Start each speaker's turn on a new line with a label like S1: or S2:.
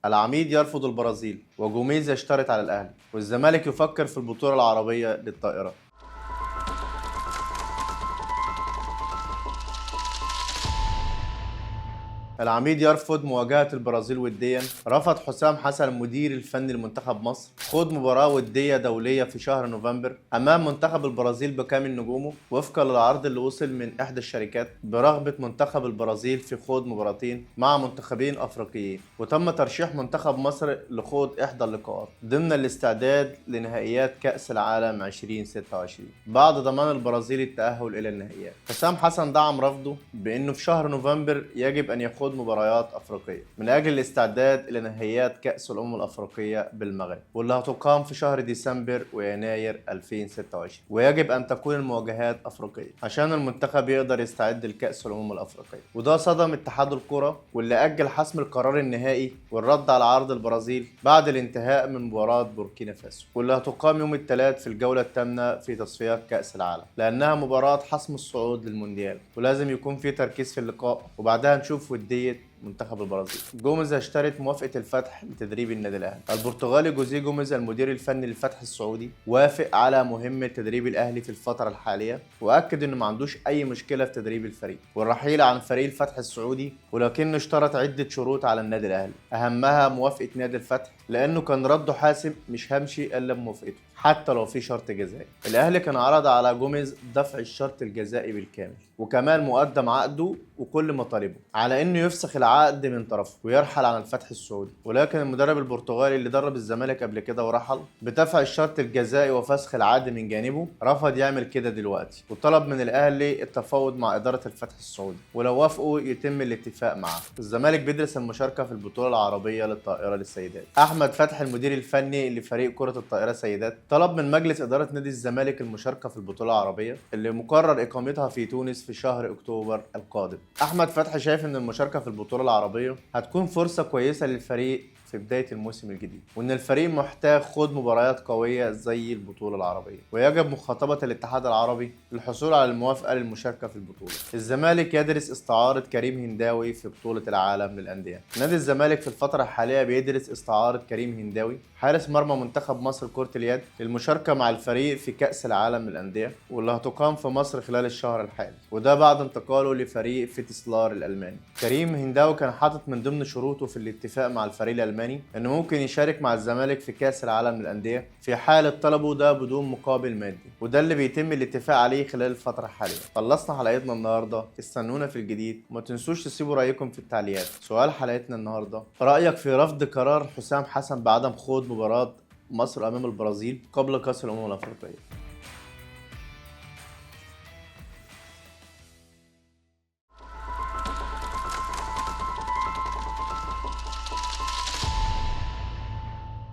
S1: العميد يرفض البرازيل وجوميز يشترط على الأهلي، والزمالك يفكر في البطولة العربية للطائرة. العميد يرفض مواجهة البرازيل وديا. رفض حسام حسن المدير الفني لمنتخب مصر خوض مباراة ودية دولية في شهر نوفمبر أمام منتخب البرازيل بكامل نجومه وفقا للعرض اللي وصل من إحدى الشركات برغبة منتخب البرازيل في خوض مباراتين مع منتخبين أفريقيين. وتم ترشيح منتخب مصر لخوض إحدى اللقاءات ضمن الاستعداد لنهائيات كأس العالم 2026 بعد ضمان البرازيل التأهل إلى النهائيات. حسام حسن دعم رفضه بأنه في شهر نوفمبر يجب أن يخوض مباريات أفريقية من أجل الاستعداد إلى نهائيات كأس الأمم الأفريقية بالمغرب واللي هتقام في شهر ديسمبر ويناير 2026، ويجب أن تكون المواجهات أفريقية عشان المنتخب يقدر يستعد لكأس الأمم الأفريقية. وده صدم اتحاد الكرة واللي أجل حسم القرار النهائي والرد على عرض البرازيل بعد الانتهاء من مباراة بوركينا فاسو واللي هتقام يوم الثلاث في الجولة الثامنة في تصفيات كأس العالم، لأنها مباراة حسم الصعود للمونديال ولازم يكون في تركيز في اللقاء وبعدها نشوف ودية منتخب البرازيل. جوميز اشترط موافقة الفتح لتدريب النادي الأهلي. البرتغالي جوزيه جوميز المدير الفني للفتح السعودي وافق على مهمة تدريب الأهلي في الفترة الحالية، وأكد إنه ما عندوش أي مشكلة في تدريب الفريق والرحيل عن فريق الفتح السعودي، ولكنه اشترط عدة شروط على النادي الأهلي أهمها موافقة نادي الفتح، لأنه كان رده حاسم مش همشي إلا بموافقته حتى لو في شرط جزائي. الأهلي كان عرض على جوميز دفع الشرط الجزائي بالكامل وكمان مقدم عقده وكل مطالبه على انه يفسخ العقد من طرفه ويرحل عن الفتح السعودي، ولكن المدرب البرتغالي اللي درب الزمالك قبل كده ورحل بدفع الشرط الجزائي وفسخ العقد من جانبه رفض يعمل كده دلوقتي، وطلب من الاهلي التفاوض مع اداره الفتح السعودي ولو وافقوا يتم الاتفاق معه. الزمالك بيدرس المشاركه في البطوله العربيه للطائره للسيدات. احمد فتحي المدير الفني لفريق كره الطائره سيدات طلب من مجلس اداره نادي الزمالك المشاركه في البطوله العربيه اللي مقرر اقامتها في تونس في شهر اكتوبر القادم. احمد فتحي شايف ان المشاركه في البطوله العربيه هتكون فرصه كويسه للفريق في بداية الموسم الجديد، وإن الفريق محتاج خوض مباريات قوية زي البطولة العربية، ويجب مخاطبة الاتحاد العربي للحصول على الموافقة للمشاركة في البطولة. الزمالك يدرس استعارة كريم هنداوي في بطولة العالم للأندية. نادي الزمالك في الفترة الحالية بيدرس استعارة كريم هنداوي حارس مرمى منتخب مصر كرة اليد للمشاركة مع الفريق في كأس العالم للأندية واللي هتقام في مصر خلال الشهر الحالي، وده بعد انتقاله لفريق فيتسلار الألماني. كريم هنداوي كان حاطط من ضمن شروطه في الاتفاق مع الفريق الألماني انه ممكن يشارك مع الزمالك في كأس العالم للأندية في حالة طلبه ده بدون مقابل مادي، وده اللي بيتم الاتفاق عليه خلال الفترة الحالية. خلصنا حلقتنا النهارده، استنونا في الجديد، وما تنسوش تسيبوا رأيكم في التعليقات. سؤال حلقتنا النهارده: رأيك في رفض قرار حسام حسن بعدم خوض مباراة مصر أمام البرازيل قبل كأس الأمم الأفريقية؟